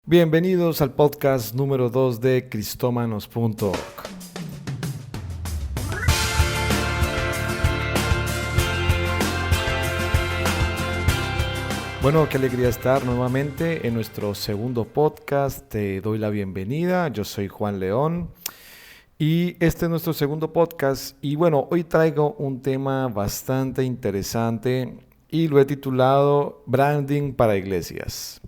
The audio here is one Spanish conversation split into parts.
Bienvenidos al podcast número 2 de Cristómanos.org. Bueno, qué alegría estar nuevamente en nuestro segundo podcast. Te doy la bienvenida. Yo soy Juan León y este es nuestro segundo podcast. Y bueno, hoy traigo un tema bastante interesante y lo he titulado Branding para Iglesias.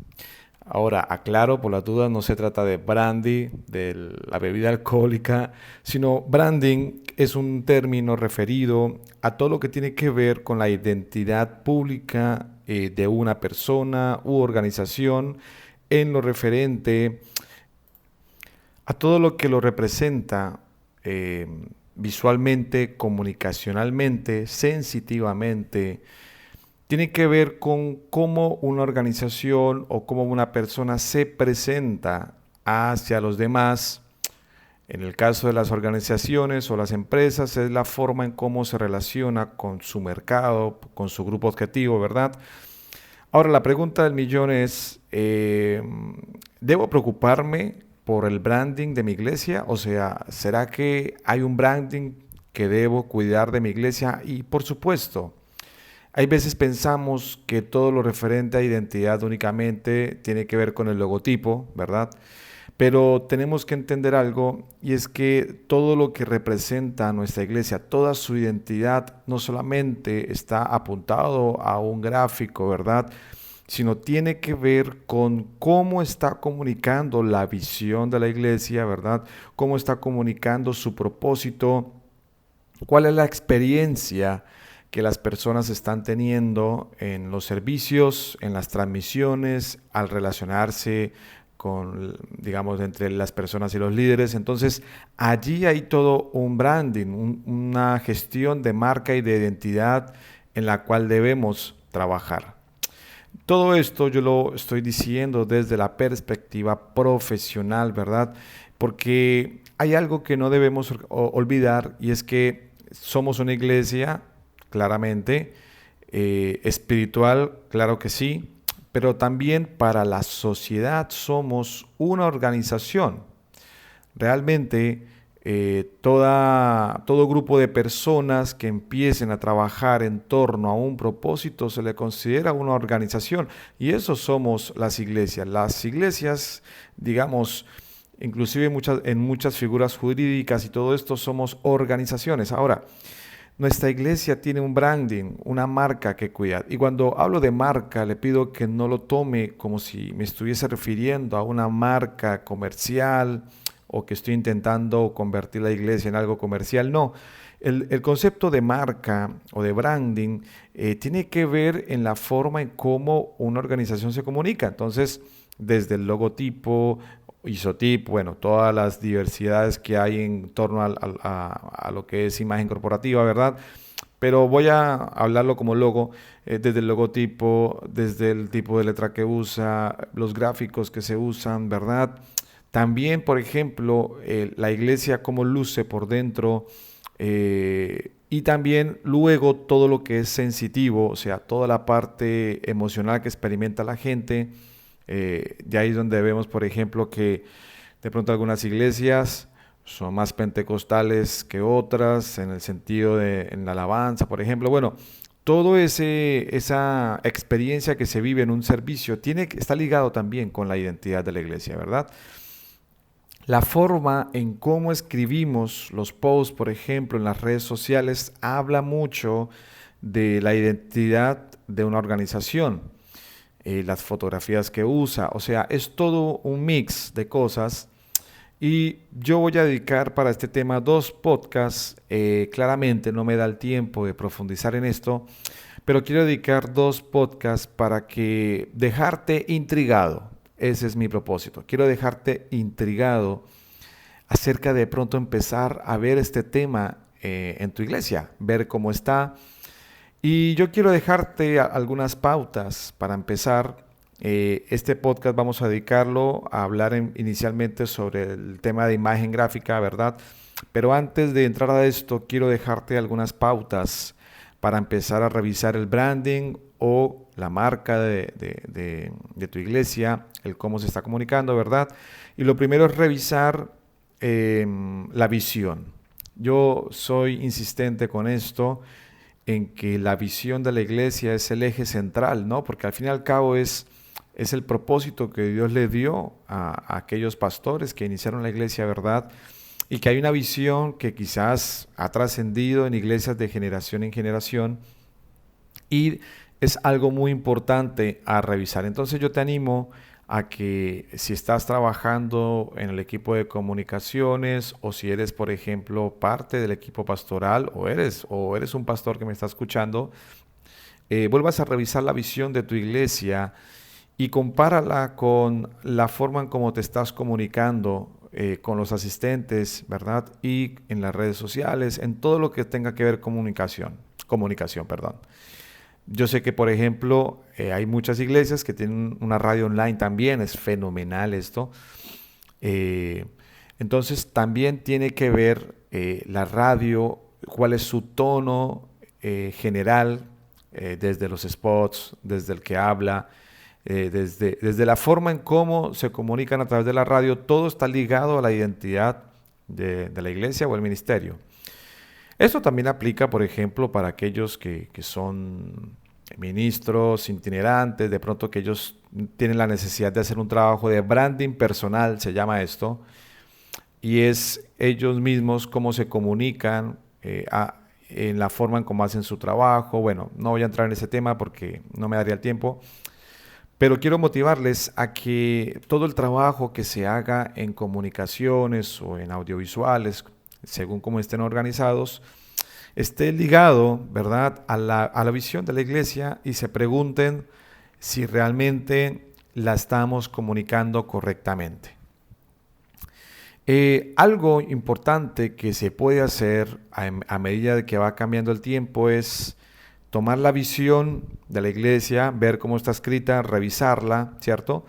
Ahora, aclaro por las dudas, no se trata de brandy, de la bebida alcohólica, sino branding es un término referido a todo lo que tiene que ver con la identidad pública de una persona u organización en lo referente a todo lo que lo representa visualmente, comunicacionalmente, sensitivamente. Tiene que ver con cómo una organización o cómo una persona se presenta hacia los demás. En el caso de las organizaciones o las empresas, es la forma en cómo se relaciona con su mercado, con su grupo objetivo, ¿verdad? Ahora, la pregunta del millón es, ¿debo preocuparme por el branding de mi iglesia? O sea, ¿será que hay un branding que debo cuidar de mi iglesia? Y por supuesto, hay veces pensamos que todo lo referente a identidad únicamente tiene que ver con el logotipo, ¿verdad? Pero tenemos que entender algo y es que todo lo que representa a nuestra iglesia, toda su identidad, no solamente está apuntado a un gráfico, ¿verdad? Sino tiene que ver con cómo está comunicando la visión de la iglesia, ¿verdad? Cómo está comunicando su propósito, cuál es la experiencia que las personas están teniendo en los servicios, en las transmisiones, al relacionarse con, digamos, entre las personas y los líderes. Entonces, allí hay todo un branding, una gestión de marca y de identidad en la cual debemos trabajar. Todo esto yo lo estoy diciendo desde la perspectiva profesional, ¿verdad? Porque hay algo que no debemos olvidar y es que somos una iglesia, claramente, espiritual, claro que sí, pero también para la sociedad somos una organización. Realmente todo grupo de personas que empiecen a trabajar en torno a un propósito se le considera una organización y eso somos las iglesias. Las iglesias, digamos, inclusive en muchas figuras jurídicas y todo esto somos organizaciones. Ahora, nuestra iglesia tiene un branding, una marca que cuidar. Y cuando hablo de marca, le pido que no lo tome como si me estuviese refiriendo a una marca comercial o que estoy intentando convertir la iglesia en algo comercial. No, el concepto de marca o de branding tiene que ver en la forma en cómo una organización se comunica. Entonces, desde el logotipo, isotipo, bueno, todas las diversidades que hay en torno a lo que es imagen corporativa, ¿verdad? Pero voy a hablarlo como logo, desde el logotipo, desde el tipo de letra que usa, los gráficos que se usan, ¿verdad? También, por ejemplo, la iglesia cómo luce por dentro y también luego todo lo que es sensitivo, o sea, toda la parte emocional que experimenta la gente. De ahí es donde vemos, por ejemplo, que de pronto algunas iglesias son más pentecostales que otras, en el sentido de en la alabanza, por ejemplo. Bueno, todo esa experiencia que se vive en un servicio está ligado también con la identidad de la iglesia, ¿verdad? La forma en cómo escribimos los posts, por ejemplo, en las redes sociales, habla mucho de la identidad de una organización. Las fotografías que usa, o sea, es todo un mix de cosas y yo voy a dedicar para este tema 2 podcasts, claramente no me da el tiempo de profundizar en esto, pero quiero dedicar 2 podcasts para que dejarte intrigado, ese es mi propósito, quiero dejarte intrigado acerca de pronto empezar a ver este tema en tu iglesia, ver cómo está. Y yo quiero dejarte algunas pautas para empezar. Este podcast vamos a dedicarlo a hablar inicialmente sobre el tema de imagen gráfica, ¿verdad? Pero antes de entrar a esto, quiero dejarte algunas pautas para empezar a revisar el branding o la marca de tu iglesia, el cómo se está comunicando, ¿verdad? Y lo primero es revisar la visión. Yo soy insistente con esto, en que la visión de la iglesia es el eje central, ¿no? Porque al fin y al cabo es el propósito que Dios le dio a aquellos pastores que iniciaron la iglesia, ¿verdad? Y que hay una visión que quizás ha trascendido en iglesias de generación en generación y es algo muy importante a revisar. Entonces yo te animo a que si estás trabajando en el equipo de comunicaciones o si eres, por ejemplo, parte del equipo pastoral o eres un pastor que me está escuchando, vuelvas a revisar la visión de tu iglesia y compárala con la forma en cómo te estás comunicando con los asistentes, ¿verdad? Y en las redes sociales, en todo lo que tenga que ver comunicación, perdón. Yo sé que, por ejemplo, hay muchas iglesias que tienen una radio online también, es fenomenal esto. Eh, entonces, también tiene que ver la radio, cuál es su tono general, desde los spots, desde el que habla, desde la forma en cómo se comunican a través de la radio, todo está ligado a la identidad de la iglesia o el ministerio. Esto también aplica, por ejemplo, para aquellos que son ministros, itinerantes, de pronto que ellos tienen la necesidad de hacer un trabajo de branding personal, se llama esto, y es ellos mismos cómo se comunican en la forma en cómo hacen su trabajo. Bueno, no voy a entrar en ese tema porque no me daría el tiempo, pero quiero motivarles a que todo el trabajo que se haga en comunicaciones o en audiovisuales, según cómo estén organizados, esté ligado, ¿verdad?, a la visión de la iglesia y se pregunten si realmente la estamos comunicando correctamente. Algo importante que se puede hacer a medida de que va cambiando el tiempo es tomar la visión de la iglesia, ver cómo está escrita, revisarla, ¿cierto?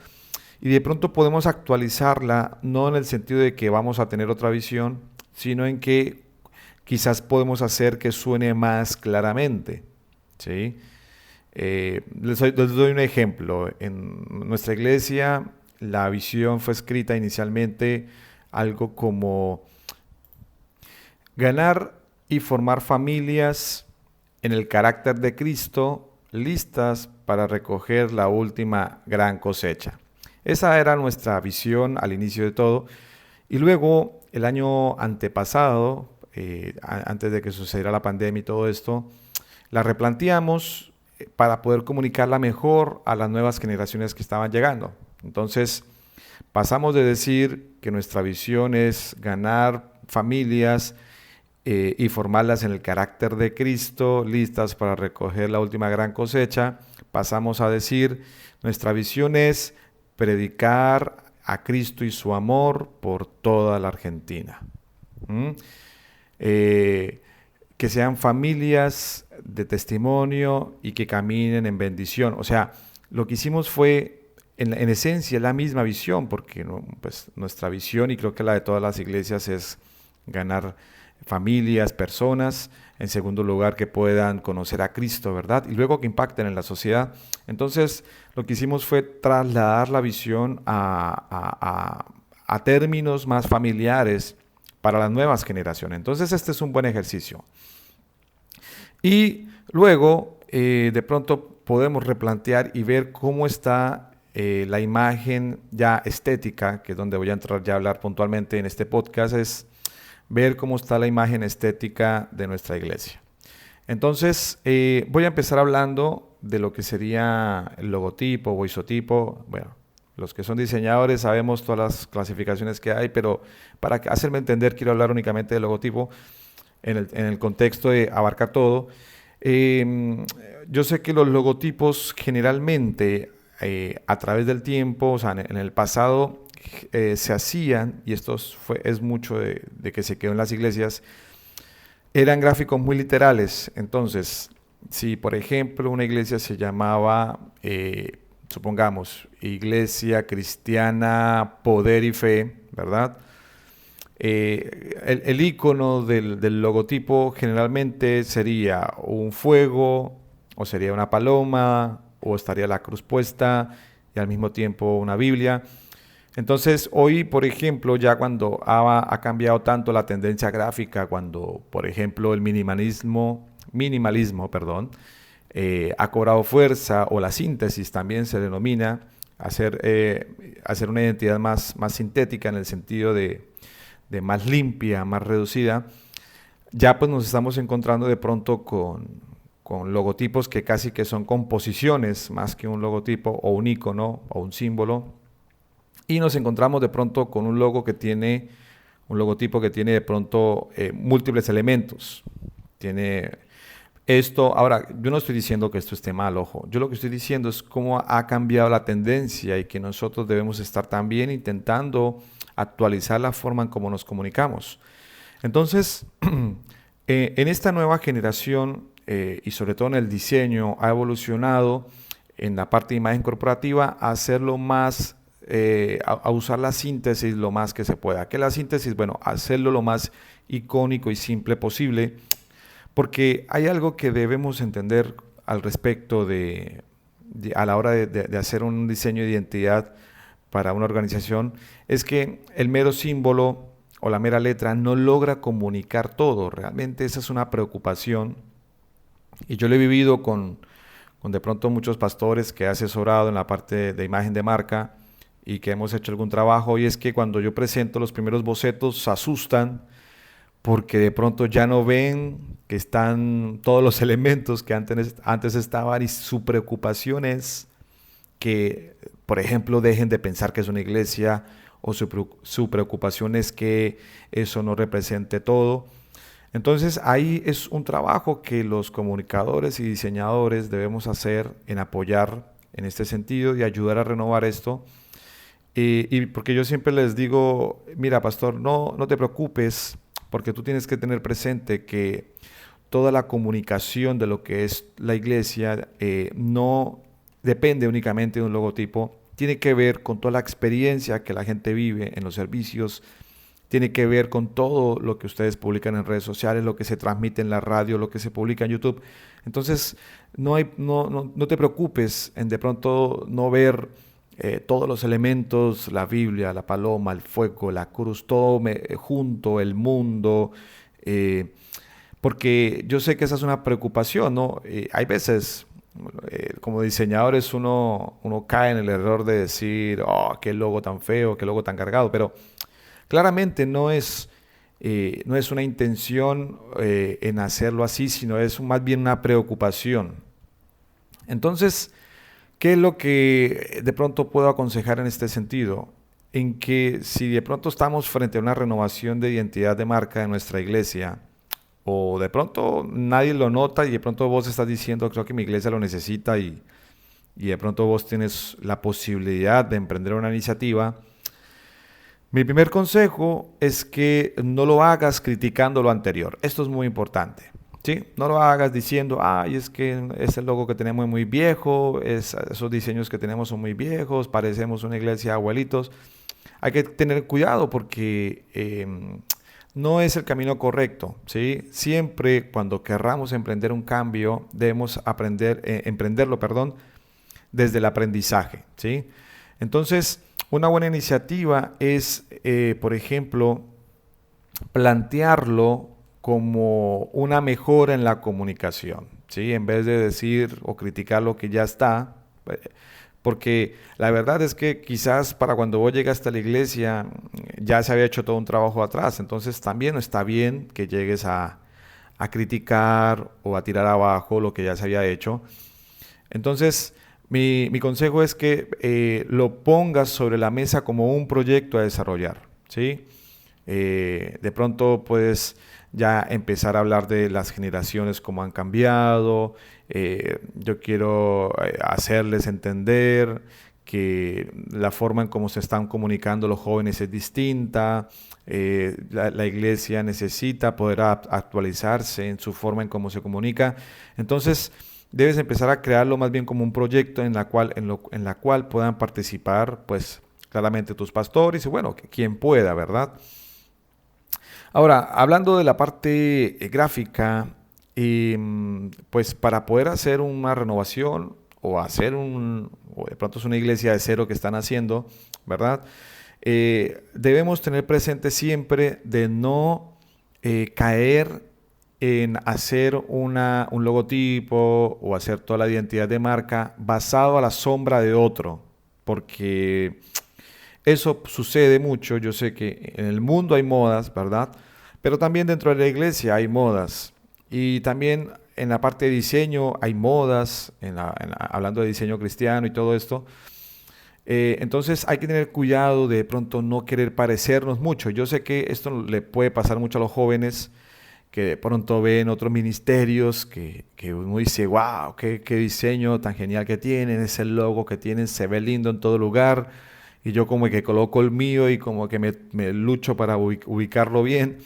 Y de pronto podemos actualizarla, no en el sentido de que vamos a tener otra visión, sino en que quizás podemos hacer que suene más claramente, ¿sí? Les doy un ejemplo. En nuestra iglesia, la visión fue escrita inicialmente algo como ganar y formar familias en el carácter de Cristo, listas para recoger la última gran cosecha. Esa era nuestra visión al inicio de todo. Y luego, el año antepasado, antes de que sucediera la pandemia y todo esto, la replanteamos para poder comunicarla mejor a las nuevas generaciones que estaban llegando. Entonces, pasamos de decir que nuestra visión es ganar familias y formarlas en el carácter de Cristo, listas para recoger la última gran cosecha. Pasamos a decir, nuestra visión es predicar a Cristo y su amor por toda la Argentina. Que sean familias de testimonio y que caminen en bendición. O sea, lo que hicimos fue, en esencia, la misma visión, porque pues, nuestra visión, y creo que la de todas las iglesias, es ganar familias, personas, en segundo lugar que puedan conocer a Cristo, ¿verdad? Y luego que impacten en la sociedad. Entonces, lo que hicimos fue trasladar la visión a términos más familiares para las nuevas generaciones. Entonces, este es un buen ejercicio. Y luego, de pronto, podemos replantear y ver cómo está la imagen ya estética, que es donde voy a entrar ya a hablar puntualmente en este podcast, es ver cómo está la imagen estética de nuestra iglesia. Entonces, voy a empezar hablando de lo que sería el logotipo o isotipo. Bueno, los que son diseñadores sabemos todas las clasificaciones que hay, pero para hacerme entender, quiero hablar únicamente del logotipo en el contexto de abarcar todo. Yo sé que los logotipos generalmente, a través del tiempo, o sea, en el pasado, se hacían, y esto es mucho de que se quedó en las iglesias, eran gráficos muy literales. Entonces, si por ejemplo una iglesia se llamaba, supongamos, Iglesia Cristiana Poder y Fe, ¿verdad? El icono del logotipo generalmente sería un fuego, o sería una paloma, o estaría la cruz puesta y al mismo tiempo una Biblia. Entonces, hoy, por ejemplo, ya cuando ha cambiado tanto la tendencia gráfica, cuando, por ejemplo, el minimalismo, perdón, ha cobrado fuerza, o la síntesis también se denomina, hacer una identidad más sintética en el sentido de más limpia, más reducida, ya pues nos estamos encontrando de pronto con logotipos que casi que son composiciones más que un logotipo o un icono o un símbolo. Y nos encontramos de pronto con un logotipo que tiene de pronto múltiples elementos. Tiene esto, ahora, yo no estoy diciendo que esto esté mal, ojo. Yo lo que estoy diciendo es cómo ha cambiado la tendencia y que nosotros debemos estar también intentando actualizar la forma en cómo nos comunicamos. Entonces, en esta nueva generación y sobre todo en el diseño, ha evolucionado en la parte de imagen corporativa a hacerlo más, a usar la síntesis lo más que se pueda. ¿Qué es la síntesis? Bueno, hacerlo lo más icónico y simple posible, porque hay algo que debemos entender al respecto a la hora de hacer un diseño de identidad para una organización, es que el mero símbolo o la mera letra no logra comunicar todo. Realmente esa es una preocupación y yo lo he vivido con de pronto muchos pastores que he asesorado en la parte de imagen de marca y que hemos hecho algún trabajo, y es que cuando yo presento los primeros bocetos se asustan porque de pronto ya no ven que están todos los elementos que antes estaban, y su preocupación es que, por ejemplo, dejen de pensar que es una iglesia, o su preocupación es que eso no represente todo. Entonces ahí es un trabajo que los comunicadores y diseñadores debemos hacer en apoyar en este sentido y ayudar a renovar esto. Y porque yo siempre les digo, mira, pastor, no te preocupes, porque tú tienes que tener presente que toda la comunicación de lo que es la iglesia no depende únicamente de un logotipo, tiene que ver con toda la experiencia que la gente vive en los servicios, tiene que ver con todo lo que ustedes publican en redes sociales, lo que se transmite en la radio, lo que se publica en YouTube. Entonces, no te preocupes en de pronto no ver todos los elementos, la Biblia, la paloma, el fuego, la cruz, todo junto, el mundo, porque yo sé que esa es una preocupación, ¿no? Hay veces, como diseñadores, uno cae en el error de decir, oh, qué logo tan feo, qué logo tan cargado, pero claramente no es una intención en hacerlo así, sino es más bien una preocupación. Entonces, ¿qué es lo que de pronto puedo aconsejar en este sentido? En que si de pronto estamos frente a una renovación de identidad de marca de nuestra iglesia, o de pronto nadie lo nota y de pronto vos estás diciendo, creo que mi iglesia lo necesita, y de pronto vos tienes la posibilidad de emprender una iniciativa, mi primer consejo es que no lo hagas criticando lo anterior. Esto es muy importante, ¿sí? No lo hagas diciendo, ay, es que ese logo que tenemos es muy viejo, esos diseños que tenemos son muy viejos, parecemos una iglesia de abuelitos. Hay que tener cuidado porque no es el camino correcto, ¿sí? Siempre cuando querramos emprender un cambio, debemos emprenderlo, perdón, desde el aprendizaje, ¿sí? Entonces, una buena iniciativa es, por ejemplo, plantearlo como una mejora en la comunicación, ¿sí? En vez de decir o criticar lo que ya está, porque la verdad es que quizás para cuando vos llegaste a la iglesia ya se había hecho todo un trabajo atrás, entonces también no está bien que llegues a criticar o a tirar abajo lo que ya se había hecho. Entonces, mi consejo es que lo pongas sobre la mesa como un proyecto a desarrollar, ¿sí? De pronto puedes ya empezar a hablar de las generaciones, cómo han cambiado. Yo quiero hacerles entender que la forma en cómo se están comunicando los jóvenes es distinta. La iglesia necesita poder actualizarse en su forma en cómo se comunica. Entonces, debes empezar a crearlo más bien como un proyecto en la cual puedan participar, pues, claramente tus pastores y, bueno, quien pueda, ¿verdad? Ahora, hablando de la parte gráfica, Y pues para poder hacer una renovación o de pronto es una iglesia de cero que están haciendo, ¿verdad? Debemos tener presente siempre de no caer en hacer un logotipo o hacer toda la identidad de marca basado a la sombra de otro, porque eso sucede mucho. Yo sé que en el mundo hay modas, ¿verdad? Pero también dentro de la iglesia hay modas. Y también en la parte de diseño hay modas, hablando de diseño cristiano y todo esto. Entonces hay que tener cuidado de pronto no querer parecernos mucho. Yo sé que esto le puede pasar mucho a los jóvenes que de pronto ven otros ministerios que uno dice, wow, qué diseño tan genial que tienen, ese logo que tienen se ve lindo en todo lugar y yo como que coloco el mío y como que me lucho para ubicarlo bien,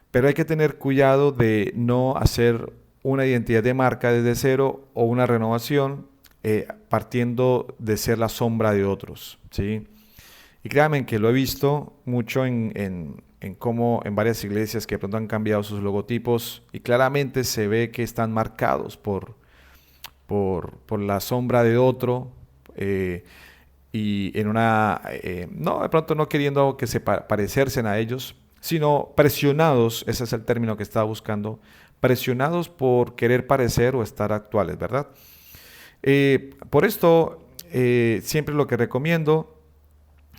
pero hay que tener cuidado de no hacer una identidad de marca desde cero o una renovación partiendo de ser la sombra de otros, ¿sí? Y créanme que lo he visto mucho en cómo en varias iglesias que de pronto han cambiado sus logotipos y claramente se ve que están marcados por la sombra de otro eh, y no, de pronto no queriendo que se parecerse a ellos, sino presionados, ese es el término que estaba buscando, presionados por querer parecer o estar actuales, ¿verdad? Por esto, siempre lo que recomiendo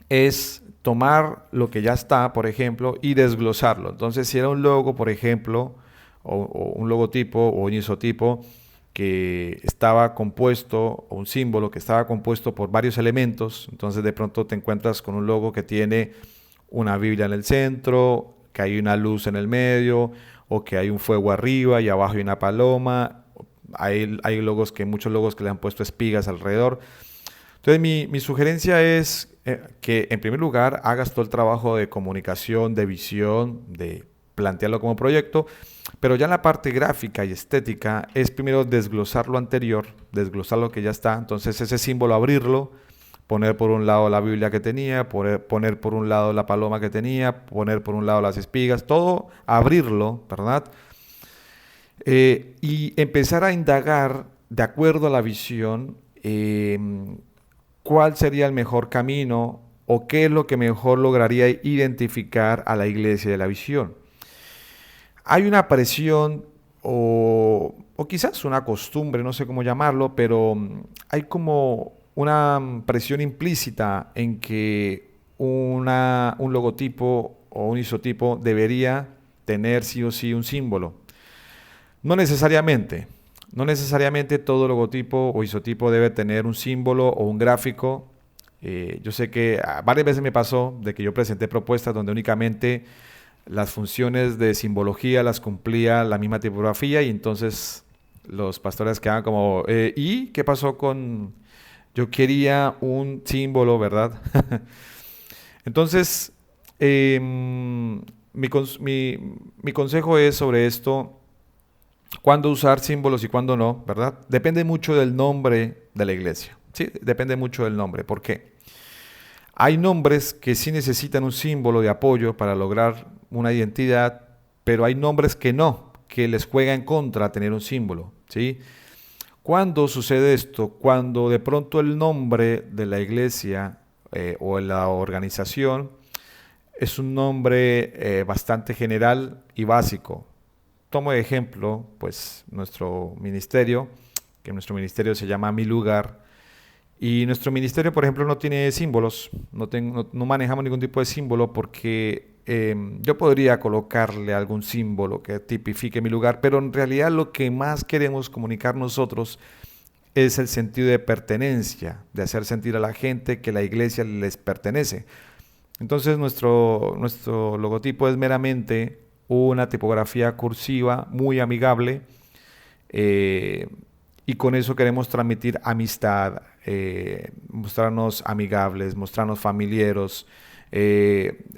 es tomar lo que ya está, por ejemplo, y desglosarlo. Entonces, si era un logo, por ejemplo, o un logotipo o un isotipo que estaba compuesto, o un símbolo que estaba compuesto por varios elementos, entonces de pronto te encuentras con un logo que tiene una Biblia en el centro, que hay una luz en el medio, o que hay un fuego arriba y abajo hay una paloma. Hay muchos logos que le han puesto espigas alrededor. Entonces mi sugerencia es que en primer lugar hagas todo el trabajo de comunicación, de visión, de plantearlo como proyecto, pero ya en la parte gráfica y estética es primero desglosar lo anterior, desglosar lo que ya está. Entonces ese símbolo abrirlo, poner por un lado la Biblia que tenía, poner por un lado la paloma que tenía, poner por un lado las espigas, todo abrirlo, ¿verdad? Y empezar a indagar de acuerdo a la visión cuál sería el mejor camino o qué es lo que mejor lograría identificar a la iglesia de la visión. Hay una presión o quizás una costumbre, no sé cómo llamarlo, pero hay como una presión implícita en que un logotipo o un isotipo debería tener sí o sí un símbolo. No necesariamente, no necesariamente todo logotipo o isotipo debe tener un símbolo o un gráfico. Yo sé que varias veces me pasó de que yo presenté propuestas donde únicamente las funciones de simbología las cumplía la misma tipografía y entonces los pastores quedaban como, ¿y qué pasó con...? Yo quería un símbolo, ¿verdad? Entonces, mi consejo es sobre esto, cuándo usar símbolos y cuándo no, ¿verdad? Depende mucho del nombre de la iglesia, ¿sí? Depende mucho del nombre. ¿Por qué? Hay nombres que sí necesitan un símbolo de apoyo para lograr una identidad, pero hay nombres que no, que les juega en contra tener un símbolo, ¿sí? ¿Cuándo sucede esto? Cuando de pronto el nombre de la iglesia o de la organización es un nombre bastante general y básico. Tomo de ejemplo, pues, nuestro ministerio, que nuestro ministerio se llama Mi Lugar, y nuestro ministerio, por ejemplo, no tiene símbolos, no manejamos ningún tipo de símbolo porque yo podría colocarle algún símbolo que tipifique mi lugar, pero en realidad lo que más queremos comunicar nosotros es el sentido de pertenencia, de hacer sentir a la gente que la iglesia les pertenece. Entonces nuestro logotipo es meramente una tipografía cursiva muy amigable eh, y con eso queremos transmitir amistad, mostrarnos amigables, mostrarnos familiares,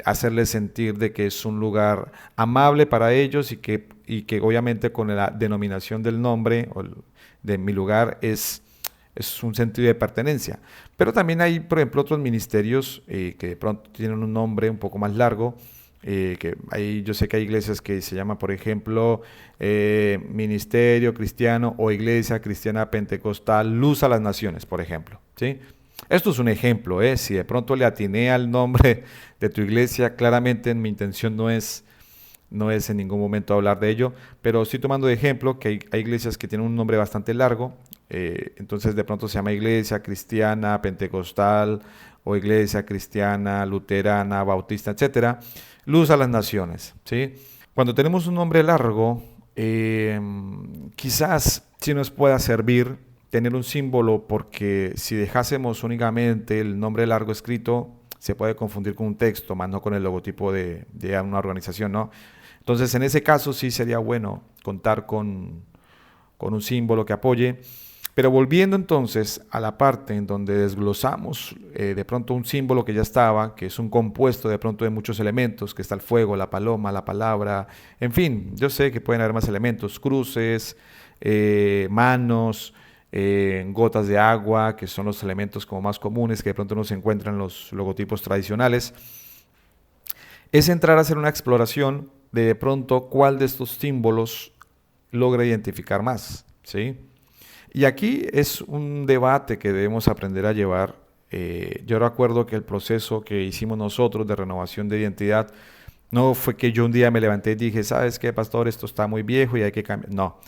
hacerles sentir de que es un lugar amable para ellos y que obviamente con la denominación del nombre de mi lugar es un sentido de pertenencia. Pero también hay, por ejemplo, otros ministerios que de pronto tienen un nombre un poco más largo Que ahí yo sé que hay iglesias que se llama, por ejemplo, Ministerio Cristiano o Iglesia Cristiana Pentecostal Luz a las Naciones, por ejemplo, ¿sí? Esto es un ejemplo, ¿eh? Si de pronto le atiné al nombre de tu iglesia, claramente mi intención no es en ningún momento hablar de ello, pero estoy tomando de ejemplo que hay iglesias que tienen un nombre bastante largo, entonces de pronto se llama Iglesia Cristiana Pentecostal o Iglesia Cristiana Luterana Bautista, etcétera, Luz a las Naciones, ¿sí? Cuando tenemos un nombre largo, quizás sí nos pueda servir tener un símbolo, porque si dejásemos únicamente el nombre largo escrito, se puede confundir con un texto, más no con el logotipo de una organización, ¿no? Entonces, en ese caso sí sería bueno contar con un símbolo que apoye. Pero volviendo entonces a la parte en donde desglosamos de pronto un símbolo que ya estaba, que es un compuesto de pronto de muchos elementos, que está el fuego, la paloma, la palabra, en fin, yo sé que pueden haber más elementos, cruces, manos, gotas de agua, que son los elementos como más comunes que de pronto no se encuentran en los logotipos tradicionales. Es entrar a hacer una exploración de pronto cuál de estos símbolos logra identificar más, ¿sí? Y aquí es un debate que debemos aprender a llevar. Yo recuerdo que el proceso que hicimos nosotros de renovación de identidad no fue que yo un día me levanté y dije, ¿sabes qué, pastor? Esto está muy viejo y hay que cambiar. No,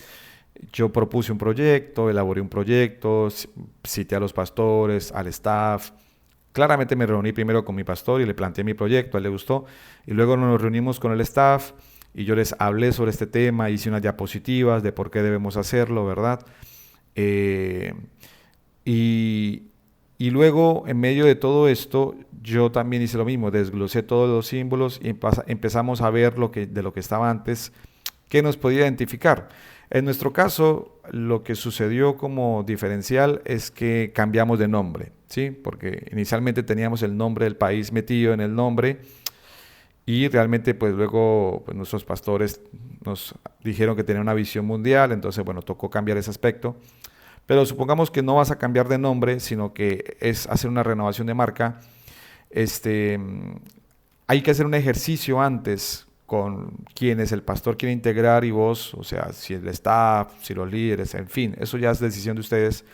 yo propuse un proyecto, elaboré un proyecto, cité a los pastores, al staff. Claramente me reuní primero con mi pastor y le planteé mi proyecto, a él le gustó, y luego nos reunimos con el staff y yo les hablé sobre este tema, hice unas diapositivas de por qué debemos hacerlo, ¿verdad? Eh, y, y luego, en medio de todo esto, yo también hice lo mismo, desglosé todos los símbolos y empezamos a ver de lo que estaba antes, qué nos podía identificar. En nuestro caso, lo que sucedió como diferencial es que cambiamos de nombre, ¿sí? Porque inicialmente teníamos el nombre del país metido en el nombre y realmente pues luego pues, nuestros pastores nos dijeron que tenían una visión mundial, entonces bueno, tocó cambiar ese aspecto. Pero supongamos que no vas a cambiar de nombre, sino que es hacer una renovación de marca. Este, hay que hacer un ejercicio antes con quienes el pastor quiere integrar y vos, o sea, si el staff, si los líderes, en fin, eso ya es decisión de ustedes,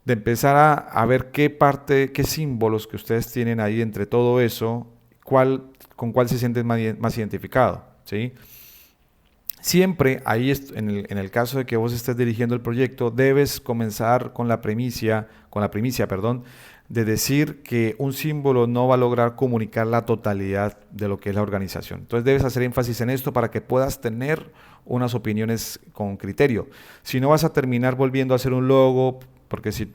de empezar a ver qué parte, qué símbolos que ustedes tienen ahí entre todo eso, con cuál se sienten más identificado, ¿sí? Siempre ahí, en el caso de que vos estés dirigiendo el proyecto, debes comenzar con la primicia, perdón, de decir que un símbolo no va a lograr comunicar la totalidad de lo que es la organización. Entonces debes hacer énfasis en esto para que puedas tener unas opiniones con criterio. Si no, vas a terminar volviendo a hacer un logo, porque si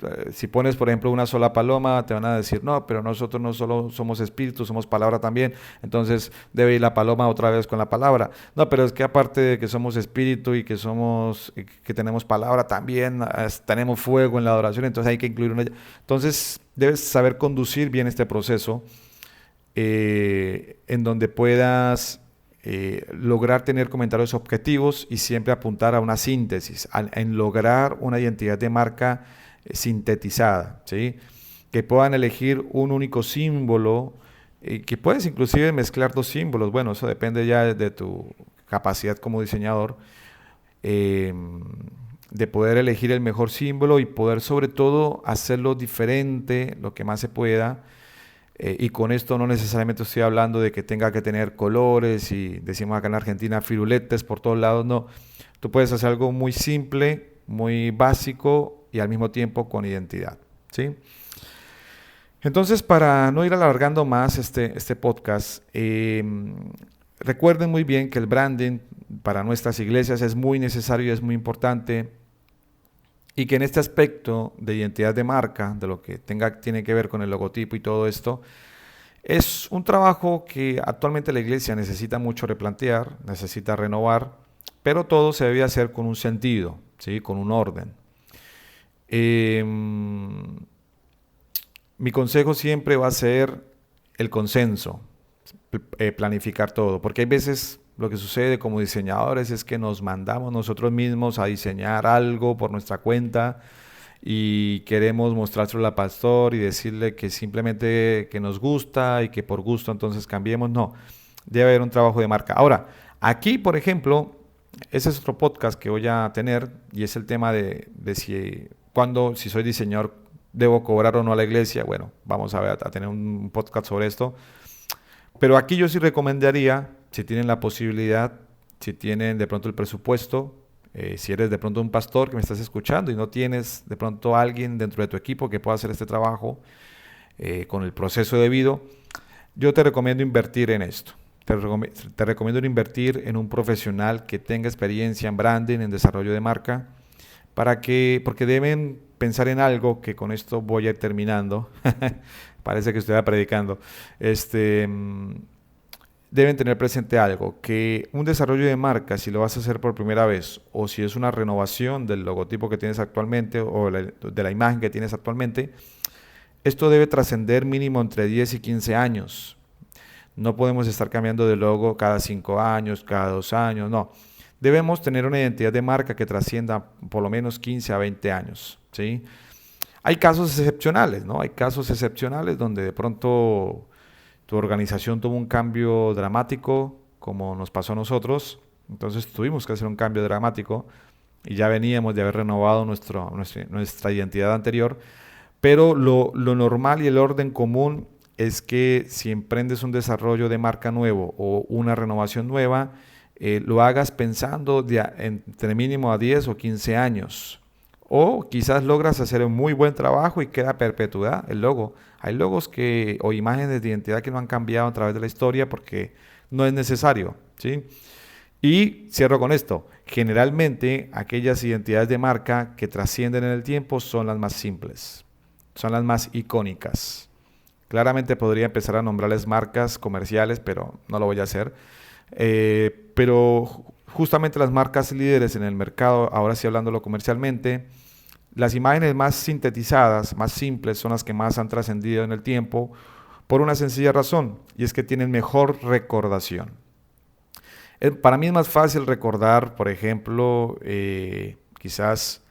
pones, por ejemplo, una sola paloma, te van a decir, no, pero nosotros no solo somos espíritu, somos palabra también, entonces debe ir la paloma otra vez con la palabra. No, pero es que aparte de que somos espíritu y que tenemos palabra, también tenemos fuego en la adoración, entonces hay que incluir una. Entonces debes saber conducir bien este proceso, en donde puedas lograr tener comentarios objetivos y siempre apuntar a una síntesis, en lograr una identidad de marca sintetizada, ¿sí? Que puedan elegir un único símbolo, que puedes inclusive mezclar dos símbolos, bueno, eso depende ya de tu capacidad como diseñador, eh, de poder elegir el mejor símbolo y poder sobre todo hacerlo diferente lo que más se pueda. Y con esto no necesariamente estoy hablando de que tenga que tener colores y decimos acá en Argentina firuletes por todos lados, no. Tú puedes hacer algo muy simple, muy básico y al mismo tiempo con identidad, ¿sí? Entonces, para no ir alargando más este podcast, recuerden muy bien que el branding para nuestras iglesias es muy necesario y es muy importante, y que en este aspecto de identidad de marca, de lo que tiene que ver con el logotipo y todo esto, es un trabajo que actualmente la iglesia necesita mucho replantear, necesita renovar, pero todo se debe hacer con un sentido, ¿sí? Con un orden. Eh, Mi consejo siempre va a ser el consenso, planificar todo, porque hay veces lo que sucede como diseñadores es que nos mandamos nosotros mismos a diseñar algo por nuestra cuenta y queremos mostrárselo al pastor y decirle que simplemente que nos gusta y que por gusto entonces cambiemos. No, debe haber un trabajo de marca. Ahora, aquí, por ejemplo, ese es otro podcast que voy a tener y es el tema de si soy diseñador, debo cobrar o no a la iglesia. Bueno, vamos a tener un podcast sobre esto. Pero aquí yo sí recomendaría, si tienen la posibilidad, si tienen de pronto el presupuesto, si eres de pronto un pastor que me estás escuchando y no tienes de pronto alguien dentro de tu equipo que pueda hacer este trabajo con el proceso debido, yo te recomiendo invertir en esto. Te recomiendo invertir en un profesional que tenga experiencia en branding, en desarrollo de marca, porque deben pensar en algo que con esto voy a ir terminando. Parece que estoy predicando. Deben tener presente algo, que un desarrollo de marca, si lo vas a hacer por primera vez, o si es una renovación del logotipo que tienes actualmente, o de la imagen que tienes actualmente, esto debe trascender mínimo entre 10 y 15 años. No podemos estar cambiando de logo cada 5 años, cada 2 años, no. Debemos tener una identidad de marca que trascienda por lo menos 15 a 20 años, ¿sí? Hay casos excepcionales, ¿no? Hay casos excepcionales donde de pronto tu organización tuvo un cambio dramático, como nos pasó a nosotros. Entonces tuvimos que hacer un cambio dramático y ya veníamos de haber renovado nuestra identidad anterior. Pero lo normal y el orden común es que si emprendes un desarrollo de marca nuevo o una renovación nueva, lo hagas pensando entre mínimo a 10 o 15 años. O quizás logras hacer un muy buen trabajo y queda a perpetuidad el logo. Hay logos o imágenes de identidad que no han cambiado a través de la historia porque no es necesario, ¿sí? Y cierro con esto. Generalmente aquellas identidades de marca que trascienden en el tiempo son las más simples, son las más icónicas. Claramente podría empezar a nombrarles marcas comerciales, pero no lo voy a hacer. Pero justamente las marcas líderes en el mercado, ahora sí hablándolo comercialmente, las imágenes más sintetizadas, más simples, son las que más han trascendido en el tiempo por una sencilla razón, y es que tienen mejor recordación. Para mí es más fácil recordar, por ejemplo, quizás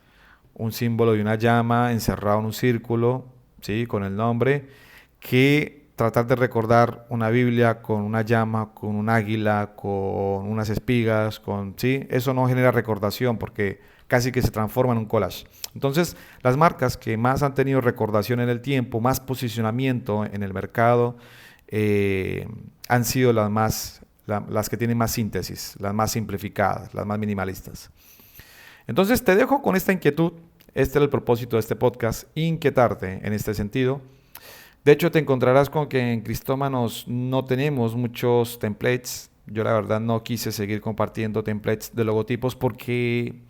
un símbolo de una llama encerrado en un círculo, ¿sí? Con el nombre, que tratar de recordar una Biblia con una llama, con un águila, con unas espigas, ¿sí? Eso no genera recordación porque casi que se transforma en un collage. Entonces, las marcas que más han tenido recordación en el tiempo, más posicionamiento en el mercado, han sido las que tienen más síntesis, las más simplificadas, las más minimalistas. Entonces, te dejo con esta inquietud. Este era el propósito de este podcast, inquietarte en este sentido. De hecho, te encontrarás con que en Cristómanos no tenemos muchos templates. Yo la verdad no quise seguir compartiendo templates de logotipos porque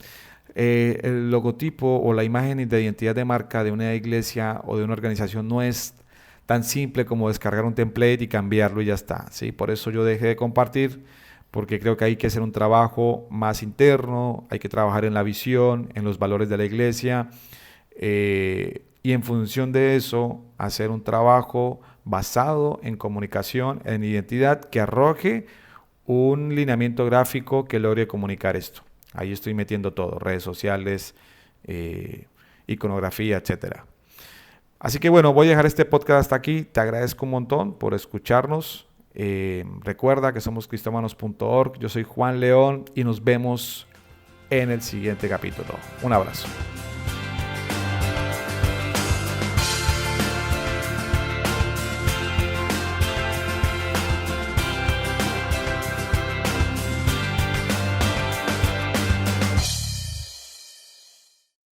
el logotipo o la imagen de identidad de marca de una iglesia o de una organización no es tan simple como descargar un template y cambiarlo y ya está, ¿sí? Por eso yo dejé de compartir, porque creo que hay que hacer un trabajo más interno, hay que trabajar en la visión, en los valores de la iglesia, y en función de eso hacer un trabajo basado en comunicación, en identidad, que arroje un lineamiento gráfico que logre comunicar esto. Ahí estoy metiendo todo, redes sociales, iconografía, etcétera. Así que bueno, voy a dejar este podcast hasta aquí. Te agradezco un montón por escucharnos. Recuerda que somos cristomanos.org. Yo soy Juan León y nos vemos en el siguiente capítulo. Un abrazo.